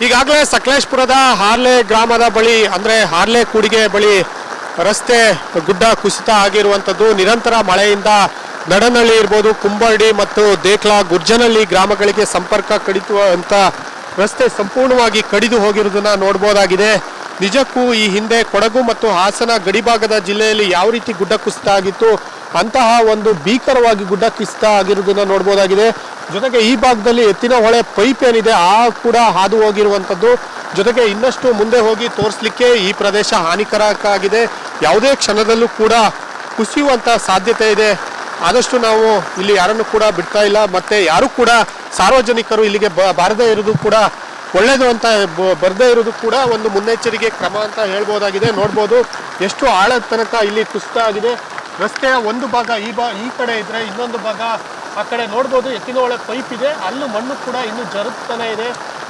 ಈಗಾಗಲೇ ಸಕಲೇಶಪುರದ ಹಾರ್ಲೆ ಗ್ರಾಮದ ಬಳಿ ಅಂದರೆ ಹಾರ್ಲೆ ಕೂಡಿಗೆ ಬಳಿ ರಸ್ತೆ ಗುಡ್ಡ ಕುಸಿತ ಆಗಿರುವಂಥದ್ದು. ನಿರಂತರ ಮಳೆಯಿಂದ ನಡನಹಳ್ಳಿ ಇರ್ಬೋದು, ಕುಂಬರ್ಡಿ ಮತ್ತು ದೇಕ್ಲಾ ಗುರ್ಜನಹಳ್ಳಿ ಗ್ರಾಮಗಳಿಗೆ ಸಂಪರ್ಕ ಕಡಿತುವಂಥ ರಸ್ತೆ ಸಂಪೂರ್ಣವಾಗಿ ಕಡಿದು ಹೋಗಿರುವುದನ್ನು ನೋಡ್ಬೋದಾಗಿದೆ. ನಿಜಕ್ಕೂ ಈ ಹಿಂದೆ ಕೊಡಗು ಮತ್ತು ಹಾಸನ ಗಡಿಭಾಗದ ಜಿಲ್ಲೆಯಲ್ಲಿ ಯಾವ ರೀತಿ ಗುಡ್ಡ ಕುಸಿತ ಆಗಿತ್ತು ಅಂತಹ ಒಂದು ಭೀಕರವಾಗಿ ಗುಡ್ಡ ಕುಸಿತ ಆಗಿರುವುದನ್ನು ನೋಡ್ಬೋದಾಗಿದೆ. ಜೊತೆಗೆ ಈ ಭಾಗದಲ್ಲಿ ಎತ್ತಿನ ಹೊಳೆ ಪೈಪ್ ಏನಿದೆ ಆ ಕೂಡ ಹಾದು ಹೋಗಿರುವಂಥದ್ದು. ಜೊತೆಗೆ ಇನ್ನಷ್ಟು ಮುಂದೆ ಹೋಗಿ ತೋರಿಸಲಿಕ್ಕೆ ಈ ಪ್ರದೇಶ ಹಾನಿಕಾರಕ ಆಗಿದೆ. ಯಾವುದೇ ಕ್ಷಣದಲ್ಲೂ ಕೂಡ ಕುಸಿಯುವಂಥ ಸಾಧ್ಯತೆ ಇದೆ. ಆದಷ್ಟು ನಾವು ಇಲ್ಲಿ ಯಾರನ್ನು ಕೂಡ ಬಿಡ್ತಾ ಇಲ್ಲ. ಮತ್ತೆ ಯಾರು ಕೂಡ ಸಾರ್ವಜನಿಕರು ಇಲ್ಲಿಗೆ ಬಾರದೇ ಇರೋದು ಕೂಡ ಒಳ್ಳೆಯದು ಅಂತ ಬರದೇ ಇರೋದು ಕೂಡ ಒಂದು ಮುನ್ನೆಚ್ಚರಿಕೆ ಕ್ರಮ ಅಂತ ಹೇಳ್ಬೋದಾಗಿದೆ. ನೋಡ್ಬೋದು ಎಷ್ಟು ಆಳದ ತನಕ ಇಲ್ಲಿ ಕುಸಿತ ಆಗಿದೆ. ರಸ್ತೆಯ ಒಂದು ಭಾಗ ಈ ಕಡೆ ಇದ್ರೆ ಇನ್ನೊಂದು ಭಾಗ ಆ ಕಡೆ ನೋಡ್ಬೋದು ಎತ್ತಿನ ಹೊಳೆ ಪೈಪ್ ಇದೆ. ಅಲ್ಲೂ ಮಣ್ಣು ಕೂಡ ಇನ್ನೂ ಜರುತ್ತಾನೆ ಇದೆ.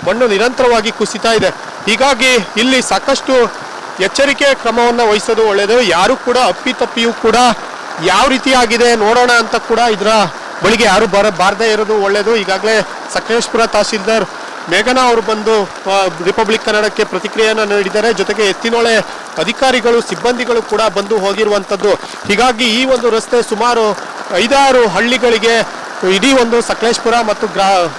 ಮಣ್ಣು ನಿರಂತರವಾಗಿ ಕುಸಿತಾ ಇದೆ. ಹೀಗಾಗಿ ಇಲ್ಲಿ ಸಾಕಷ್ಟು ಎಚ್ಚರಿಕೆ ಕ್ರಮವನ್ನು ವಹಿಸೋದು ಒಳ್ಳೆಯದು. ಯಾರು ಕೂಡ ಅಪ್ಪಿತಪ್ಪಿಯೂ ಕೂಡ ಯಾವ ರೀತಿಯಾಗಿದೆ ನೋಡೋಣ ಅಂತ ಕೂಡ ಇದರ ಬಳಿಗೆ ಯಾರು ಬಾರದೇ ಇರೋದು ಒಳ್ಳೆಯದು. ಈಗಾಗಲೇ ಸಕಲೇಶಪುರ ತಹಶೀಲ್ದಾರ್ ಮೇಘನಾ ಅವರು ಬಂದು ರಿಪಬ್ಲಿಕ್ ಕನ್ನಡಕ್ಕೆ ಪ್ರತಿಕ್ರಿಯೆಯನ್ನು ನೀಡಿದ್ದಾರೆ. ಜೊತೆಗೆ ಎತ್ತಿನೊಳೆ ಅಧಿಕಾರಿಗಳು ಸಿಬ್ಬಂದಿಗಳು ಕೂಡ ಬಂದು ಹೋಗಿರುವಂಥದ್ದು. ಹೀಗಾಗಿ ಈ ಒಂದು ರಸ್ತೆ ಸುಮಾರು 5-6 ಹಳ್ಳಿಗಳಿಗೆ ಇಡೀ ಒಂದು ಸಕಲೇಶಪುರ ಮತ್ತು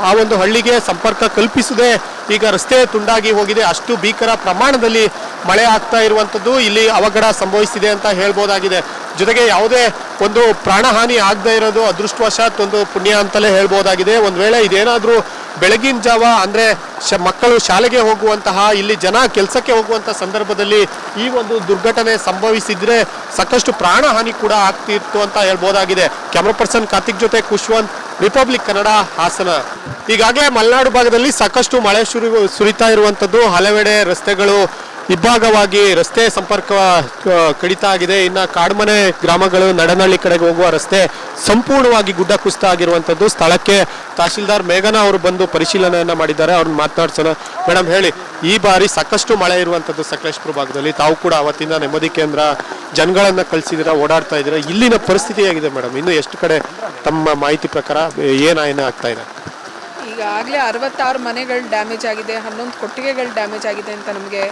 ಆ ಒಂದು ಹಳ್ಳಿಗೆ ಸಂಪರ್ಕ ಕಲ್ಪಿಸದೆ ಈಗ ರಸ್ತೆ ತುಂಡಾಗಿ ಹೋಗಿದೆ. ಅಷ್ಟು ಭೀಕರ ಪ್ರಮಾಣದಲ್ಲಿ ಮಳೆ ಆಗ್ತಾ ಇರುವಂಥದ್ದು ಇಲ್ಲಿ ಅವಘಡ ಸಂಭವಿಸಿದೆ ಅಂತ ಹೇಳ್ಬೋದಾಗಿದೆ. ಜೊತೆಗೆ ಯಾವುದೇ ಒಂದು ಪ್ರಾಣಹಾನಿ ಆಗದೇ ಇರೋದು ಅದೃಷ್ಟವಶಾತ್ ಒಂದು ಪುಣ್ಯ ಅಂತಲೇ ಹೇಳ್ಬೋದಾಗಿದೆ. ಒಂದು ವೇಳೆ ಇದೇನಾದರೂ ಬೆಳಗಿನ ಜಾವ ಅಂದರೆ ಮಕ್ಕಳು ಶಾಲೆಗೆ ಹೋಗುವಂತಹ, ಇಲ್ಲಿ ಜನ ಕೆಲಸಕ್ಕೆ ಹೋಗುವಂಥ ಸಂದರ್ಭದಲ್ಲಿ ಈ ಒಂದು ದುರ್ಘಟನೆ ಸಂಭವಿಸಿದ್ರೆ ಸಾಕಷ್ಟು ಪ್ರಾಣಹಾನಿ ಕೂಡ ಆಗ್ತಿತ್ತು ಅಂತ ಹೇಳ್ಬೋದಾಗಿದೆ. ಕ್ಯಾಮ್ರಾ ಪರ್ಸನ್ ಕಾರ್ತಿಕ್ ಜೊತೆ ಖುಷ್ವಂತ್, ರಿಪಬ್ಲಿಕ್ ಕನ್ನಡ, ಹಾಸನ. ಈಗಾಗಲೇ ಮಲೆನಾಡು ಭಾಗದಲ್ಲಿ ಸಾಕಷ್ಟು ಮಳೆ ಸುರಿತಾ ಇರುವಂಥದ್ದು. ಹಲವೆಡೆ ರಸ್ತೆಗಳು ಇಬ್ಬಾಗವಾಗಿ ರಸ್ತೆ ಸಂಪರ್ಕ ಕಡಿತ ಆಗಿದೆ. ಇನ್ನು ಕಾಡ್ಮನೆ ಗ್ರಾಮಗಳು ನಡನಹಳ್ಳಿ ಕಡೆಗೆ ಹೋಗುವ ರಸ್ತೆ ಸಂಪೂರ್ಣವಾಗಿ ಗುಡ್ಡ ಕುಸಿತ ಆಗಿರುವಂಥದ್ದು. ಸ್ಥಳಕ್ಕೆ ತಹಶೀಲ್ದಾರ್ ಮೇಘನಾ ಅವರು ಬಂದು ಪರಿಶೀಲನೆಯನ್ನು ಮಾಡಿದ್ದಾರೆ. ಅವ್ರನ್ನ ಮಾತನಾಡ್ಸೋಣ. ಮೇಡಮ್ ಹೇಳಿ, ಈ ಬಾರಿ ಸಾಕಷ್ಟು ಮಳೆ ಇರುವಂಥದ್ದು ಸಕಲೇಶಪುರ ಭಾಗದಲ್ಲಿ. ತಾವು ಕೂಡ ಅವತ್ತಿಂದ ನೆಮ್ಮದಿ ಕೇಂದ್ರ ಜನಗಳನ್ನು ಕಳಿಸಿದ್ದೀರಾ, ಓಡಾಡ್ತಾ ಇದ್ದೀರಾ. ಇಲ್ಲಿನ ಪರಿಸ್ಥಿತಿ ಹೇಗಿದೆ ಮೇಡಮ್? ಇನ್ನು ಎಷ್ಟು ಕಡೆ ತಮ್ಮ ಮಾಹಿತಿ ಪ್ರಕಾರ ಏನಾಯ್ನ ಆಗ್ತಾ ಇದೆ? ಈಗಾಗಲೇ 66 ಮನೆಗಳು ಡ್ಯಾಮೇಜ್ ಆಗಿದೆ, 11 ಕೊಟ್ಟಿಗೆಗಳು ಡ್ಯಾಮೇಜ್ ಆಗಿದೆ ಅಂತ ನಮಗೆ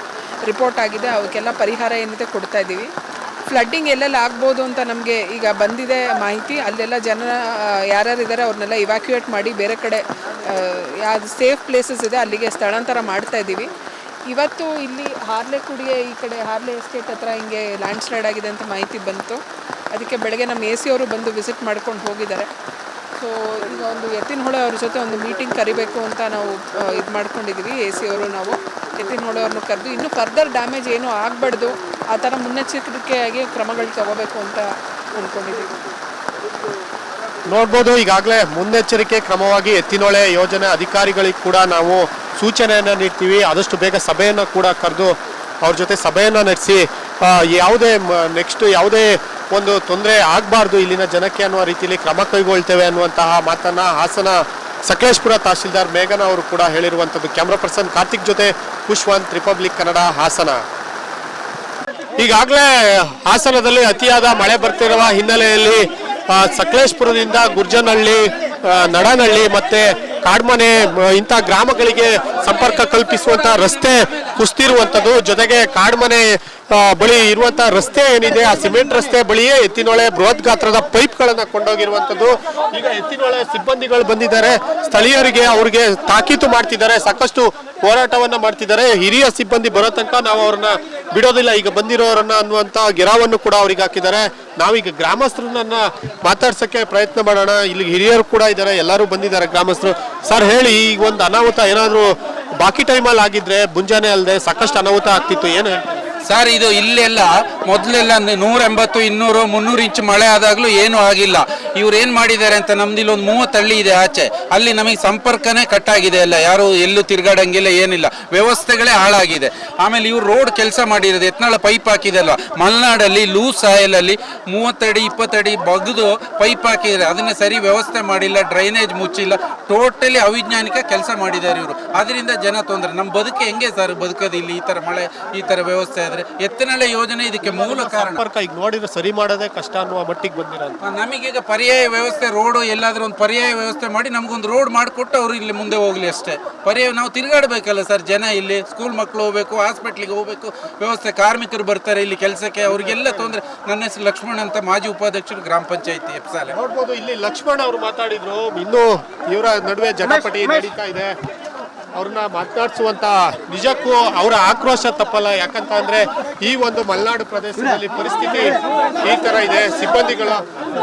ರಿಪೋರ್ಟ್ ಆಗಿದೆ. ಅವಕ್ಕೆಲ್ಲ ಪರಿಹಾರ ಏನಿದೆ ಕೊಡ್ತಾ ಇದ್ದೀವಿ. ಫ್ಲಡ್ಡಿಂಗ್ ಎಲ್ಲೆಲ್ಲ ಆಗ್ಬೋದು ಅಂತ ನಮಗೆ ಈಗ ಬಂದಿದೆ ಮಾಹಿತಿ. ಅಲ್ಲೆಲ್ಲ ಜನ ಯಾರ್ಯಾರಿದ್ದಾರೆ ಅವ್ರನ್ನೆಲ್ಲ ಇವ್ಯಾಕ್ಯುಯೇಟ್ ಮಾಡಿ ಬೇರೆ ಕಡೆ ಯಾವ್ದು ಸೇಫ್ ಪ್ಲೇಸಸ್ ಇದೆ ಅಲ್ಲಿಗೆ ಸ್ಥಳಾಂತರ ಮಾಡ್ತಾ ಇದ್ದೀವಿ. ಇವತ್ತು ಇಲ್ಲಿ ಹಾರ್ಲೆ ಕುಡಿಗೆ ಈ ಕಡೆ ಹಾರ್ಲೆ ಎಸ್ಟೇಟ್ ಹತ್ರ ಹಿಂಗೆ ಲ್ಯಾಂಡ್ ಸ್ಲೈಡ್ ಆಗಿದೆ ಅಂತ ಮಾಹಿತಿ ಬಂತು. ಅದಕ್ಕೆ ಬೆಳಗ್ಗೆ ನಮ್ಮ AC ಅವರು ಬಂದು ವಿಸಿಟ್ ಮಾಡ್ಕೊಂಡು ಹೋಗಿದ್ದಾರೆ. ಸೊ ಈಗ ಒಂದು ಎತ್ತಿನ ಹೊಳೆ ಅವ್ರ ಜೊತೆ ಒಂದು ಮೀಟಿಂಗ್ ಕರಿಬೇಕು ಅಂತ ನಾವು ಇದು ಮಾಡ್ಕೊಂಡಿದ್ದೀವಿ. AC ಅವರು ನಾವು ಎತ್ತಿನ ಹೊಳೆ ಅವ್ರನ್ನ ಕರೆದು ಇನ್ನೂ ಫರ್ದರ್ ಡ್ಯಾಮೇಜ್ ಏನೂ ಆಗಬಾರ್ದು ಆ ಥರ ಮುನ್ನೆಚ್ಚರಿಕೆಯಾಗಿ ಕ್ರಮಗಳು ತಗೋಬೇಕು ಅಂತ ಅಂದ್ಕೊಂಡಿದ್ದೀವಿ. ನೋಡ್ಬೋದು ಈಗಾಗಲೇ ಮುನ್ನೆಚ್ಚರಿಕೆ ಕ್ರಮವಾಗಿ ಎತ್ತಿನೊಳೆ ಯೋಜನೆ ಅಧಿಕಾರಿಗಳಿಗೆ ಕೂಡ ನಾವು ಸೂಚನೆಯನ್ನು ನೀಡ್ತೀವಿ. ಆದಷ್ಟು ಬೇಗ ಸಭೆಯನ್ನು ಕೂಡ ಕರೆದು ಅವ್ರ ಜೊತೆ ಸಭೆಯನ್ನು ನಡೆಸಿ ಯಾವುದೇ ನೆಕ್ಸ್ಟ್ ಯಾವುದೇ ಒಂದು ತೊಂದರೆ ಆಗಬಾರ್ದು ಇಲ್ಲಿನ ಜನಕ್ಕೆ ಅನ್ನುವ ರೀತಿಯಲ್ಲಿ ಕ್ರಮ ಕೈಗೊಳ್ತೇವೆ ಅನ್ನುವಂತಹ ಮಾತನ್ನ ಹಾಸನ ಸಕಲೇಶಪುರ ತಹಶೀಲ್ದಾರ್ ಮೇಘನಾ ಅವರು ಕೂಡ ಹೇಳಿರುವಂಥದ್ದು. ಕ್ಯಾಮ್ರಾ ಪರ್ಸನ್ ಕಾರ್ತಿಕ್ ಜೊತೆ ಖುಷ್ವಂತ್, ರಿಪಬ್ಲಿಕ್ ಕನ್ನಡ, ಹಾಸನ. ಈಗಾಗಲೇ ಹಾಸನದಲ್ಲಿ ಅತಿಯಾದ ಮಳೆ ಬರ್ತಿರುವ ಹಿನ್ನೆಲೆಯಲ್ಲಿ ಸಕಲೇಶಪುರದಿಂದ ಗುರ್ಜನಹಳ್ಳಿ, ನಡನಹಳ್ಳಿ ಮತ್ತೆ ಕಾಡ್ಮನೆ ಇಂಥ ಗ್ರಾಮಗಳಿಗೆ ಸಂಪರ್ಕ ಕಲ್ಪಿಸುವಂತ ರಸ್ತೆ ಕುಸಿದಿರುವಂಥದ್ದು. ಜೊತೆಗೆ ಕಾಡ್ಮನೆ ಬಳಿ ಇರುವಂತಹ ರಸ್ತೆ ಏನಿದೆ ಆ ಸಿಮೆಂಟ್ ರಸ್ತೆ ಬಳಿಯೇ ಎತ್ತಿನೊಳೆ ಬೃಹತ್ ಗಾತ್ರದ ಪೈಪ್ಗಳನ್ನು ಕೊಂಡೋಗಿರುವಂಥದ್ದು. ಈಗ ಎತ್ತಿನೊಳೆ ಸಿಬ್ಬಂದಿಗಳು ಬಂದಿದ್ದಾರೆ. ಸ್ಥಳೀಯರಿಗೆ ಅವ್ರಿಗೆ ತಾಕೀತು ಮಾಡ್ತಿದ್ದಾರೆ, ಸಾಕಷ್ಟು ಹೋರಾಟವನ್ನ ಮಾಡ್ತಿದ್ದಾರೆ. ಹಿರಿಯ ಸಿಬ್ಬಂದಿ ಬರೋ ತನಕ ನಾವು ಅವ್ರನ್ನ ಬಿಡೋದಿಲ್ಲ, ಈಗ ಬಂದಿರೋರನ್ನ ಅನ್ನುವಂತ ಗಿರಾವನ್ನು ಕೂಡ ಅವ್ರಿಗೆ ಹಾಕಿದ್ದಾರೆ. ನಾವೀಗ ಗ್ರಾಮಸ್ಥರನ್ನ ಮಾತಾಡ್ಸಕ್ಕೆ ಪ್ರಯತ್ನ ಮಾಡೋಣ. ಇಲ್ಲಿ ಹಿರಿಯರು ಕೂಡ ಇದ್ದಾರೆ, ಎಲ್ಲರೂ ಬಂದಿದ್ದಾರೆ ಗ್ರಾಮಸ್ಥರು. ಸರ್ ಹೇಳಿ, ಈಗ ಒಂದು ಅನಾಹುತ ಏನಾದ್ರು ಬಾಕಿ ಟೈಮಲ್ಲಿ ಆಗಿದ್ರೆ ಮುಂಜಾನೆ ಅಲ್ಲದೆ ಸಾಕಷ್ಟು ಅನಾಹುತ ಆಗ್ತಿತ್ತು, ಏನು? ಸರ್, ಇದು ಇಲ್ಲೆಲ್ಲ ಮೊದಲೆಲ್ಲ 180, 200, 300 ಇಂಚ್ ಮಳೆ ಆದಾಗಲೂ ಏನೂ ಆಗಿಲ್ಲ. ಇವ್ರು ಏನು ಮಾಡಿದ್ದಾರೆ ಅಂತ ನಮ್ದು ಇಲ್ಲೊಂದು 30 ಹಳ್ಳಿ ಇದೆ ಆಚೆ, ಅಲ್ಲಿ ನಮಗೆ ಸಂಪರ್ಕನೇ ಕಟ್ಟಾಗಿದೆ. ಅಲ್ಲ ಯಾರು ಎಲ್ಲೂ ತಿರ್ಗಾಡಂಗಿಲ್ಲ, ಏನಿಲ್ಲ, ವ್ಯವಸ್ಥೆಗಳೇ ಹಾಳಾಗಿದೆ. ಆಮೇಲೆ ಇವ್ರು ರೋಡ್ ಕೆಲಸ ಮಾಡಿರೋದು ಎತ್ನಾಳ ಪೈಪ್ ಹಾಕಿದೆಲ್ಲ ಮಲೆನಾಡಲ್ಲಿ ಲೂಸ್ ಸಾಯಲಲ್ಲಿ 30 ಅಡಿ 20 ಅಡಿ ಬಗ್ದು ಪೈಪ್ ಹಾಕಿದ್ದಾರೆ. ಅದನ್ನ ಸರಿ ವ್ಯವಸ್ಥೆ ಮಾಡಿಲ್ಲ, ಡ್ರೈನೇಜ್ ಮುಚ್ಚಿಲ್ಲ, ಟೋಟಲಿ ಅವಿಜ್ಞಾನಿಕ ಕೆಲಸ ಮಾಡಿದ್ದಾರೆ ಇವರು. ಅದರಿಂದ ಜನ ತೊಂದರೆ. ನಮ್ಮ ಬದುಕೆ ಹೆಂಗೆ ಸರ್ ಬದುಕೋದು ಇಲ್ಲಿ ಈ ಥರ ಮಳೆ ಈ ಥರ ವ್ಯವಸ್ಥೆ ಆದರೆ? ಅಂದ್ರೆ ಎತ್ತಿನಹಳ್ಳಿ ಯೋಜನೆ ಇದಕ್ಕೆ ಮೂಲ ಕಾರಣ. ಸಂಪರ್ಕ ಈಗ ನೋಡಿದ್ರೆ ಸರಿ ಮಾಡೋದೇ ಕಷ್ಟ ಅನ್ನುವ ಮಟ್ಟಿಗೆ ಬಂದಿರೋದು. ನಮಗೀಗ ಪರ್ಯಾಯ ವ್ಯವಸ್ಥೆ ರೋಡು ಎಲ್ಲಾದ್ರೂ ಒಂದು ಪರ್ಯಾಯ ವ್ಯವಸ್ಥೆ ಮಾಡಿ ನಮ್ಗೊಂದು ರೋಡ್ ಮಾಡಿಕೊಟ್ಟು ಅವರು ಇಲ್ಲಿ ಮುಂದೆ ಹೋಗ್ಲಿ ಅಷ್ಟೇ. ಪರ್ಯಾಯ ನಾವು ತಿರುಗಾಡಬೇಕಲ್ಲ ಸರ್, ಜನ ಇಲ್ಲಿ ಸ್ಕೂಲ್ ಮಕ್ಕಳು ಹೋಗ್ಬೇಕು, ಹಾಸ್ಪಿಟ್ಲಿಗೆ ಹೋಗ್ಬೇಕು, ವ್ಯವಸ್ಥೆ ಕಾರ್ಮಿಕರು ಬರ್ತಾರೆ ಇಲ್ಲಿ ಕೆಲಸಕ್ಕೆ, ಅವ್ರಿಗೆಲ್ಲ ತೊಂದರೆ. ನನ್ನ ಹೆಸರು ಲಕ್ಷ್ಮಣ್ ಅಂತ, ಮಾಜಿ ಉಪಾಧ್ಯಕ್ಷರು ಗ್ರಾಮ ಪಂಚಾಯತಿ ಹೆಪ್ಸಾಲೆ. ನೋಡ್ಬೋದು ಇಲ್ಲಿ ಲಕ್ಷ್ಮಣ್ ಅವರು ಮಾತಾಡಿದ್ರು. ಇನ್ನೂ ಇವರ ನಡುವೆ ಜಟಾಪಟಿ ನಡೀತಾ ಇದೆ. ಅವ್ರನ್ನ ಮಾತನಾಡಿಸುವಂತ ನಿಜಕ್ಕೂ ಅವರ ಆಕ್ರೋಶ ತಪ್ಪಲ್ಲ. ಯಾಕಂತ ಅಂದ್ರೆ ಈ ಒಂದು ಮಲೆನಾಡು ಪ್ರದೇಶದಲ್ಲಿ ಪರಿಸ್ಥಿತಿ ಈ ತರ ಇದೆ. ಸಿಬ್ಬಂದಿಗಳು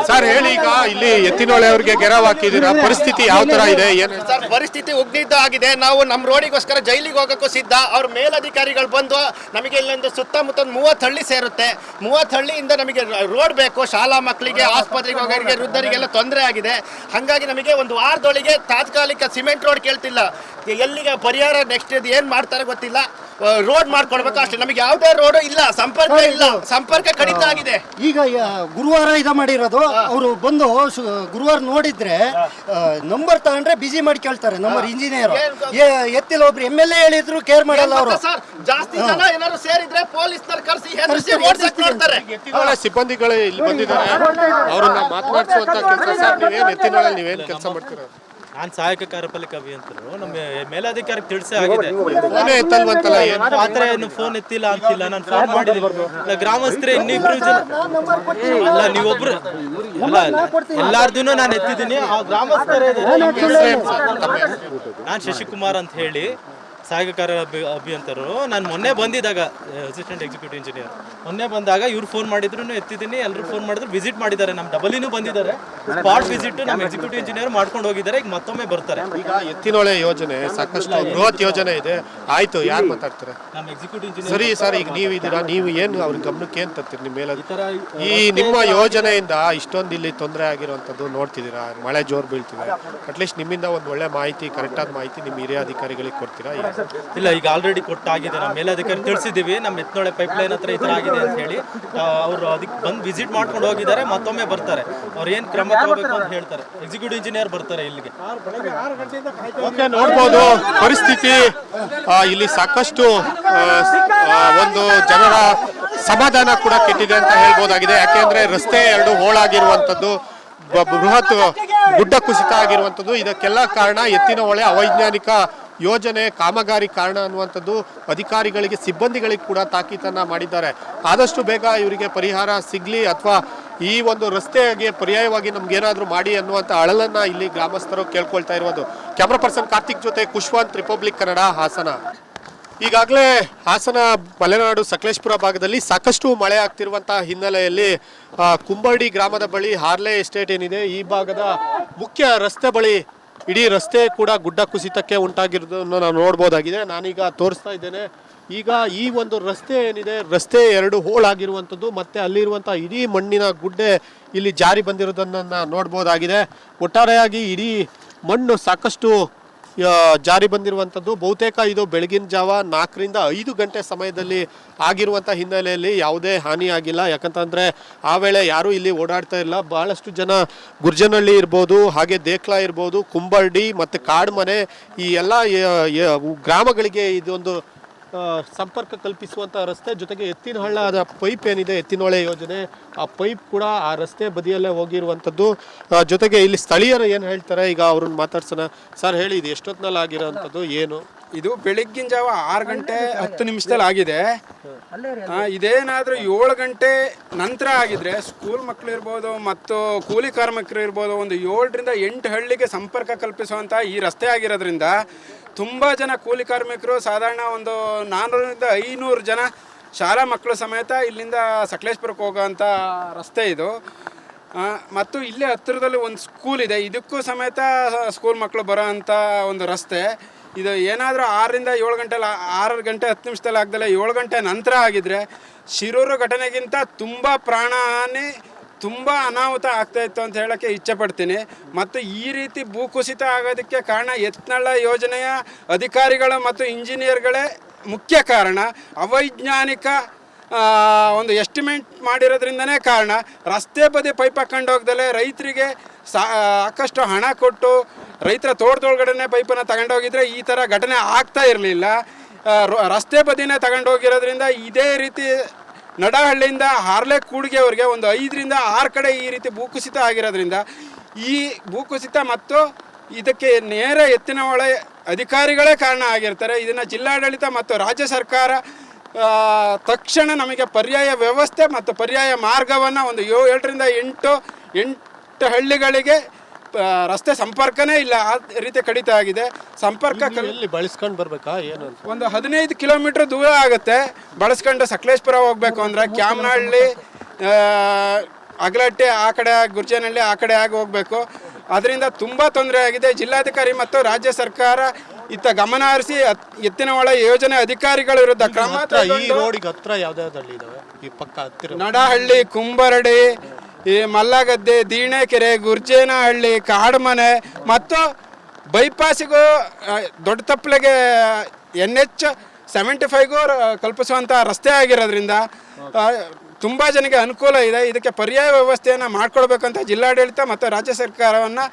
ಸರ್ ಹೇಳಿ, ಈಗ ಇಲ್ಲಿ ಎತ್ತಿನಹೊಳೆ ಅವರಿಗೆ ಗೆರವ್ ಹಾಕಿದ್ದೀರಾ, ಪರಿಸ್ಥಿತಿ ಯಾವ ತರ ಇದೆ? ಏನು ಸರ್ ಪರಿಸ್ಥಿತಿ ಉಗ್ನಿದ್ದ ಆಗಿದೆ. ನಾವು ನಮ್ಮ ರೋಡಿಗೋಸ್ಕರ ಜೈಲಿಗೆ ಹೋಗೋಕ್ಕೂ ಸಿದ್ಧ. ಅವ್ರ ಮೇಲಧಿಕಾರಿಗಳು ಬಂದು ನಮಗೆ ಇಲ್ಲೊಂದು ಸುತ್ತಮುತ್ತ 30 ಹಳ್ಳಿ ಸೇರುತ್ತೆ. 30 ಹಳ್ಳಿಯಿಂದ ನಮಗೆ ರೋಡ್ ಬೇಕು. ಶಾಲಾ ಮಕ್ಕಳಿಗೆ, ಆಸ್ಪತ್ರೆಗೆ ಹೋಗೋರಿಗೆ, ವೃದ್ಧರಿಗೆಲ್ಲ ತೊಂದರೆ ಆಗಿದೆ. ಹಾಗಾಗಿ ನಮಗೆ ಒಂದು ವಾರದೊಳಗೆ ತಾತ್ಕಾಲಿಕ ಸಿಮೆಂಟ್ ರೋಡ್ ಕೇಳ್ತಿಲ್ಲ, ಎಲ್ಲಿಗೆ ಪರಿಹಾರ ನೆಕ್ಸ್ಟ್ ಇದು ಏನು ಮಾಡ್ತಾರೆ ಗೊತ್ತಿಲ್ಲ, ರೋಡ್ ಮಾಡ್ಕೊಡ್ಬೇಕು ಅಷ್ಟೇ. ನಮಗೆ ಯಾವುದೇ ರೋಡ್ ಇಲ್ಲ, ಸಂಪರ್ಕ ಇಲ್ಲ, ಸಂಪರ್ಕ ಕಡಿತ ಆಗಿದೆ. ಈಗ ಗುರುವಾರ ಇದ ಮಾಡಿರೋದು. ಅವರು ಬಂದು ಗುರುವಾರ ನೋಡಿದ್ರೆ ನಂಬರ್ ತಗೊಂಡ್ರೆ ಬಿಜಿ ಮಾಡಿ ಕೇಳ್ತಾರೆ. ನಂಬರ್ ಇಂಜಿನಿಯರ್ ಎತ್ತಿಲ್ಲ, ಒಬ್ರು MLA ಹೇಳಿದ್ರು ಕೇರ್ ಮಾಡಲ್ಲ ಅವರು. ಸರ್ ಜಾಸ್ತಿ ಜನ ಏನಾದ್ರು ಸೇರಿದ್ರೆ ಪೊಲೀಸ್ನವ್ರು ಕರೆಸಿ ಓಡಿಸಕ್ ನೋಡ್ತಾರೆ. ಎತ್ತಿನಹೊಳೆ ಸಿಬ್ಬಂದಿಗಳು ಇಲ್ಲಿ ಬಂದಿದ್ದಾರೆ, ಅವ್ರನ್ನ ಮಾತನಾಡಿಸುವಂತ ಕೆಲಸ. ಸರ್ ನೀವೇನು ಎತ್ತಿನಹೊಳೆ ನೀವೇನು ಕೆಲಸ ಮಾಡ್ತೀರಾ? ನಾನು ಸಹಾಯಕ ಕಾರ್ಯಪಾಲಿಕೆ ಅಭಿಯಂತರು. ನಮ್ಮ ಮೇಲಾಧಿಕಾರಿಗೆ ತಿಳಿಸೇ ಆಗಿದೆ. ಫೋನೇ ಎತ್ತಲ್ವಂತಲ್ಲ, ಏನು ಆ ಥರ ಏನು ಫೋನ್ ಎತ್ತಿಲ್ಲ ಅಂತಿಲ್ಲ. ನಾನು ಫೋನ್ ಮಾಡಿದ್ದೀನಿ. ಗ್ರಾಮಸ್ಥರೇ ಇನ್ನಿಬ್ರು ಜನ ಅಲ್ಲ, ನೀವೊಬ್ರು ಅಲ್ಲ, ಎಲ್ಲಾರ್ದು ನಾನು ಎತ್ತಿದ್ದೀನಿ. ಆ ಗ್ರಾಮಸ್ಥರೇ. ನಾನು ಶಶಿಕುಮಾರ್ ಅಂತ ಹೇಳಿ ಸಹಾಯಕ ಕಾರ್ಯ ಅಭಿಯಂತರು. ನಾನು ಮೊನ್ನೆ ಬಂದಿದ್ದಾಗ ಅಸಿಸ್ಟೆಂಟ್ ಎಕ್ಸಿಕ್ಯೂಟಿವ್ ಇಂಜಿನಿಯರ್ ಮೊನ್ನೆ ಬಂದಾಗ ಇವ್ರು ಫೋನ್ ಮಾಡಿದ್ರು, ಎತ್ತಿದ್ದೀನಿ. ಎಲ್ಲರೂ ಫೋನ್ ಮಾಡಿದ್ರು, ವಿಸಿಟ್ ಮಾಡಿದ್ದಾರೆ. ನಮ್ಮ ಡಬಲಿನೂ ಬಂದಿದ್ದಾರೆ. ಸ್ಪಾಟ್ ವಿಸಿಟ್ ನಮ್ಮ ಎಕ್ಸಿಕ್ಯೂಟಿವ್ ಇಂಜಿನಿಯರ್ ಮಾಡ್ಕೊಂಡು ಹೋಗಿದ್ದಾರೆ. ಈಗ ಮತ್ತೊಮ್ಮೆ ಬರ್ತಾರೆ. ಈಗ ಎತ್ತಿನಹೊಳೆ ಯೋಜನೆ ಸಾಕಷ್ಟು ಬೃಹತ್ ಯೋಜನೆ ಇದೆ. ಆಯ್ತು, ಯಾರು ಮಾತಾಡ್ತಾರೆ? ನಮ್ಮ ಎಕ್ಸಿಕ್ಯೂಟಿವ್ ಇಂಜಿನಿಯರ್. ಸರಿ ಸರ್, ಈಗ ನೀವು ಇದ್ದೀರಾ, ನೀವು ಏನು ಅವ್ರ ಗಮನಕ್ಕೆ ಏನ್ ತರ್ತೀರಿ? ನಿಮ್ಮ ಮೇಲೆ ಈ ನಿಮ್ಮ ಯೋಜನೆಯಿಂದ ಇಷ್ಟೊಂದು ಇಲ್ಲಿ ತೊಂದರೆ ಆಗಿರುವಂತದ್ದು ನೋಡ್ತಿದ್ದೀರಾ, ಮಳೆ ಜೋರು ಬೀಳ್ತಿದೆ. ಅಟ್ಲೀಸ್ಟ್ ನಿಮ್ಮಿಂದ ಒಂದು ಒಳ್ಳೆ ಮಾಹಿತಿ, ಕರೆಕ್ಟಾದ ಮಾಹಿತಿ ನಿಮ್ಮ ಹಿರಿಯ ಅಧಿಕಾರಿಗಳಿಗೆ ಕೊಡ್ತೀರಾ? ಇಲ್ಲ, ಈಗ ಆಲ್ರೆಡಿ ಕೊಟ್ಟಾಗಿದೆ. ನಮ್ಮ ಮೇಲಾಧಿಕಾರಿ ತಿಳಿಸಿದ್ದೀವಿ, ನಮ್ಮ ಎತ್ತಿನಹೊಳೆ ಪೈಪ್ಲೈನ್ ಹತ್ರ ಈ ಥರ ಆಗಿದೆ ಅಂತ ಹೇಳಿ. ಅವರು ಅದಕ್ಕೆ ಬಂದು ವಿಸಿಟ್ ಮಾಡ್ಕೊಂಡು ಹೋಗಿದ್ದಾರೆ. ಮತ್ತೊಮ್ಮೆ ಬರ್ತಾರೆ. ಅವ್ರು ಏನು ಕ್ರಮ ತಗೋಬೇಕು ಅಂತ ಹೇಳ್ತಾರೆ. ಎಕ್ಸಿಕ್ಯೂಟಿವ್ ಇಂಜಿನಿಯರ್ ಬರ್ತಾರೆ ಇಲ್ಲಿಗೆ. ಓಕೆ, ನೋಡ್ಬೋದು ಪರಿಸ್ಥಿತಿ ಇಲ್ಲಿ ಸಾಕಷ್ಟು ಒಂದು ಜನರ ಸಮಾಧಾನ ಕೂಡ ಕೆಟ್ಟಿದೆ ಅಂತ ಹೇಳ್ಬೋದಾಗಿದೆ. ಯಾಕೆಂದ್ರೆ ರಸ್ತೆ 2 ಹೋಳಾಗಿರುವಂಥದ್ದು, ಬೃಹತ್ ಗುಡ್ಡ ಕುಸಿತ ಆಗಿರುವಂಥದ್ದು, ಇದಕ್ಕೆಲ್ಲ ಕಾರಣ ಎತ್ತಿನಹೊಳೆ ಅವೈಜ್ಞಾನಿಕ ಯೋಜನೆ, ಕಾಮಗಾರಿ ಕಾರಣ ಅನ್ನುವಂಥದ್ದು ಅಧಿಕಾರಿಗಳಿಗೆ, ಸಿಬ್ಬಂದಿಗಳಿಗೆ ಕೂಡ ತಾಕೀತನ್ನ ಮಾಡಿದ್ದಾರೆ. ಆದಷ್ಟು ಬೇಗ ಇವರಿಗೆ ಪರಿಹಾರ ಸಿಗ್ಲಿ, ಅಥವಾ ಈ ಒಂದು ರಸ್ತೆಗೆ ಪರ್ಯಾಯವಾಗಿ ನಮ್ಗೇನಾದ್ರೂ ಮಾಡಿ ಅನ್ನುವಂಥ ಅಳಲನ್ನ ಇಲ್ಲಿ ಗ್ರಾಮಸ್ಥರು ಕೇಳ್ಕೊಳ್ತಾ ಇರೋದು. ಕ್ಯಾಮ್ರಾ ಪರ್ಸನ್ ಕಾರ್ತಿಕ್ ಜೊತೆ ಕುಶ್ವಂತ್, ರಿಪಬ್ಲಿಕ್ ಕನ್ನಡ, ಹಾಸನ. ಈಗಾಗಲೇ ಹಾಸನ ಮಲೆನಾಡು ಸಕಲೇಶಪುರ ಭಾಗದಲ್ಲಿ ಸಾಕಷ್ಟು ಮಳೆ ಆಗ್ತಿರುವಂತಹ ಹಿನ್ನೆಲೆಯಲ್ಲಿ ಕುಂಬರ್ಡಿ ಗ್ರಾಮದ ಬಳಿ ಹಾರ್ಲೆ ಎಸ್ಟೇಟ್ ಏನಿದೆ, ಈ ಭಾಗದ ಮುಖ್ಯ ರಸ್ತೆ ಬಳಿ ಇಡೀ ರಸ್ತೆ ಕೂಡ ಗುಡ್ಡ ಕುಸಿತಕ್ಕೆ ಉಂಟಾಗಿರೋದನ್ನು ನಾವು ನೋಡ್ಬೋದಾಗಿದೆ. ನಾನೀಗ ತೋರಿಸ್ತಾ ಇದ್ದೇನೆ. ಈಗ ಈ ಒಂದು ರಸ್ತೆ ಏನಿದೆ, ರಸ್ತೆ 2 ಹೋಳಾಗಿರುವಂಥದ್ದು, ಮತ್ತೆ ಅಲ್ಲಿರುವಂಥ ಇಡೀ ಮಣ್ಣಿನ ಗುಡ್ಡೆ ಇಲ್ಲಿ ಜಾರಿ ಬಂದಿರೋದನ್ನು ನೋಡ್ಬೋದಾಗಿದೆ. ಒಟ್ಟಾರೆಯಾಗಿ ಇಡೀ ಮಣ್ಣು ಸಾಕಷ್ಟು ಜಾರಿ ಬಂದಿರುವಂಥದ್ದು. ಬಹುತೇಕ ಇದು ಬೆಳಗಿನ ಜಾವ 4 ರಿಂದ 5 ಗಂಟೆ ಸಮಯದಲ್ಲಿ ಆಗಿರುವಂಥ ಹಿನ್ನೆಲೆಯಲ್ಲಿ ಯಾವುದೇ ಹಾನಿ ಆಗಿಲ್ಲ. ಯಾಕಂತಂದರೆ ಆ ವೇಳೆ ಯಾರೂ ಇಲ್ಲಿ ಓಡಾಡ್ತಾ ಇಲ್ಲ. ಭಾಳಷ್ಟು ಜನ ಗುರ್ಜನಹಳ್ಳಿ ಇರ್ಬೋದು, ಹಾಗೆ ದೇಕ್ಲಾ ಇರ್ಬೋದು, ಕುಂಬರ್ಡಿ ಮತ್ತು ಕಾಡ್ಮನೆ, ಈ ಎಲ್ಲ ಗ್ರಾಮಗಳಿಗೆ ಇದೊಂದು ಸಂಪರ್ಕ ಕಲ್ಪಿಸುವಂಥ ರಸ್ತೆ. ಜೊತೆಗೆ ಎತ್ತಿನಹಳ್ಳದ ಪೈಪ್ ಏನಿದೆ, ಎತ್ತಿನಹೊಳೆ ಯೋಜನೆ, ಆ ಪೈಪ್ ಕೂಡ ಆ ರಸ್ತೆ ಬದಿಯಲ್ಲೇ ಹೋಗಿರುವಂಥದ್ದು. ಜೊತೆಗೆ ಇಲ್ಲಿ ಸ್ಥಳೀಯರು ಏನು ಹೇಳ್ತಾರೆ, ಈಗ ಅವ್ರನ್ನ ಮಾತಾಡ್ಸೋಣ. ಸರ್ ಹೇಳಿ, ಇದು ಎಷ್ಟೊತ್ತಿನಲ್ಲಿ ಆಗಿರೋವಂಥದ್ದು, ಏನು? ಇದು ಬೆಳಗ್ಗಿನ ಜಾವ 6 ಗಂಟೆ 10 ನಿಮಿಷದಲ್ಲಿ ಆಗಿದೆ. ಇದೇನಾದರೂ 7 ಗಂಟೆ ನಂತರ ಆಗಿದ್ರೆ ಸ್ಕೂಲ್ ಮಕ್ಕಳು ಇರ್ಬೋದು ಮತ್ತು ಕೂಲಿ ಕಾರ್ಮಿಕರು ಇರ್ಬೋದು, ಒಂದು 7 ರಿಂದ 8 ಹಳ್ಳಿಗೆ ಸಂಪರ್ಕ ಕಲ್ಪಿಸುವಂಥ ಈ ರಸ್ತೆ ಆಗಿರೋದ್ರಿಂದ ತುಂಬ ಜನ ಕೂಲಿ ಕಾರ್ಮಿಕರು, ಸಾಧಾರಣ ಒಂದು 400 ರಿಂದ 500 ಜನ ಶಾಲಾ ಮಕ್ಕಳು ಸಮೇತ ಇಲ್ಲಿಂದ ಸಕಲೇಶಪುರಕ್ಕೆ ಹೋಗೋವಂಥ ರಸ್ತೆ ಇದು. ಮತ್ತು ಇಲ್ಲೇ ಹತ್ತಿರದಲ್ಲಿ ಒಂದು ಸ್ಕೂಲ್ ಇದೆ, ಇದಕ್ಕೂ ಸಮೇತ ಸ್ಕೂಲ್ ಮಕ್ಕಳು ಬರೋ ಅಂಥ ಒಂದು ರಸ್ತೆ ಇದು. ಏನಾದರೂ 6 ರಿಂದ 7 ಗಂಟೆಲಿ, 6 ಗಂಟೆ 10 ನಿಮಿಷದಲ್ಲಿ ಆಗದಲ್ಲ 7 ಗಂಟೆ ನಂತರ ಆಗಿದ್ರೆ ಶಿರೂರು ಘಟನೆಗಿಂತ ತುಂಬ ಪ್ರಾಣಹಾನಿ, ತುಂಬ ಅನಾಹುತ ಆಗ್ತಾಯಿತ್ತು ಅಂತ ಹೇಳೋಕ್ಕೆ ಇಚ್ಛೆಪಡ್ತೀನಿ. ಮತ್ತು ಈ ರೀತಿ ಭೂಕುಸಿತ ಆಗೋದಕ್ಕೆ ಕಾರಣ ಎತ್ತಿನಹಳ್ಳಿ ಯೋಜನೆಯ ಅಧಿಕಾರಿಗಳು ಮತ್ತು ಇಂಜಿನಿಯರ್ಗಳೇ ಮುಖ್ಯ ಕಾರಣ. ಅವೈಜ್ಞಾನಿಕ ಒಂದು ಎಸ್ಟಿಮೇಟ್ ಮಾಡಿರೋದ್ರಿಂದನೇ ಕಾರಣ. ರಸ್ತೆ ಬದಿ ಪೈಪ್ ಹಾಕೊಂಡು ಹೋಗ್ದಲೆ ರೈತರಿಗೆ ಸಾಕಷ್ಟು ಹಣ ಕೊಟ್ಟು ರೈತರ ತೋಟದೊಳಗಡೆ ಪೈಪನ್ನು ತಗೊಂಡೋಗಿದ್ರೆ ಈ ಥರ ಘಟನೆ ಆಗ್ತಾ ಇರಲಿಲ್ಲ. ರಸ್ತೆ ಬದಿನೇ ತಗೊಂಡೋಗಿರೋದ್ರಿಂದ ಇದೇ ರೀತಿ ನಡಹಳ್ಳಿಯಿಂದ ಹಾರ್ಲೆ ಕೂಡಿಗೆವರೆಗೆ ಒಂದು 5ರಿಂದ 6 ಕಡೆ ಈ ರೀತಿ ಭೂಕುಸಿತ ಆಗಿರೋದ್ರಿಂದ ಈ ಭೂಕುಸಿತ ಮತ್ತು ಇದಕ್ಕೆ ನೇರ ಎತ್ತಿನ ಹೊಳೆ ಅಧಿಕಾರಿಗಳೇ ಕಾರಣ ಆಗಿರ್ತಾರೆ. ಇದನ್ನು ಜಿಲ್ಲಾಡಳಿತ ಮತ್ತು ರಾಜ್ಯ ಸರ್ಕಾರ ತಕ್ಷಣ ನಮಗೆ ಪರ್ಯಾಯ ವ್ಯವಸ್ಥೆ ಮತ್ತು ಪರ್ಯಾಯ ಮಾರ್ಗವನ್ನು ಒಂದು 7ರಿಂದ 8 ಹಳ್ಳಿಗಳಿಗೆ ರಸ್ತೆ ಸಂಪರ್ಕನೇ ಇಲ್ಲ, ಆ ರೀತಿ ಕಡಿತ ಆಗಿದೆ. ಸಂಪರ್ಕ ಬಳಸ್ಕೊಂಡು ಬರ್ಬೇಕಾ ಏನು? ಒಂದು 15 ಕಿಲೋಮೀಟರ್ ದೂರ ಆಗುತ್ತೆ ಬಳಸ್ಕೊಂಡು ಸಕಲೇಶ್ಪುರ ಹೋಗ್ಬೇಕು ಅಂದರೆ. ಕ್ಯಾಮನಹಳ್ಳಿ, ಅಗಲಟ್ಟೆ ಆ ಕಡೆ, ಗುರ್ಜನಹಳ್ಳಿ ಆ ಕಡೆ ಆಗಿ ಹೋಗಬೇಕು. ಅದರಿಂದ ತುಂಬ ತೊಂದರೆ ಆಗಿದೆ. ಜಿಲ್ಲಾಧಿಕಾರಿ ಮತ್ತು ರಾಜ್ಯ ಸರ್ಕಾರ ಇತ್ತ ಗಮನ ಹರಿಸಿ ಎತ್ತಿನ ಹೊಳೆ ಯೋಜನೆ ಅಧಿಕಾರಿಗಳ ವಿರುದ್ಧ ಕ್ರಮ. ಈ ರೋಡಿಗೆ ಹತ್ರ ಯಾವ್ದಾವ್ದು ಹಳ್ಳಿ ಇದಾವೆ ಈ ಪಕ್ಕ ಹತ್ತಿರ? ನಡಹಳ್ಳಿ, ಕುಂಬರಡಿ, ಈ ಮಲ್ಲಗದ್ದೆ, ದೀಣೆಕೆರೆ, ಗುರ್ಜೇನಹಳ್ಳಿ, ಕಾಡ್ಮನೆ ಮತ್ತು ಬೈಪಾಸಿಗೂ ದೊಡ್ಡ ತಪ್ಪಲೆಗೆ NH 75ಗೂ ಕಲ್ಪಿಸುವಂಥ ರಸ್ತೆ ಆಗಿರೋದ್ರಿಂದ ತುಂಬ ಜನಕ್ಕೆ ಅನುಕೂಲ ಇದೆ. ಇದಕ್ಕೆ ಪರ್ಯಾಯ ವ್ಯವಸ್ಥೆಯನ್ನು ಮಾಡಿಕೊಡ್ಬೇಕಂತ ಜಿಲ್ಲಾಡಳಿತ ಮತ್ತು ರಾಜ್ಯ ಸರ್ಕಾರವನ್ನು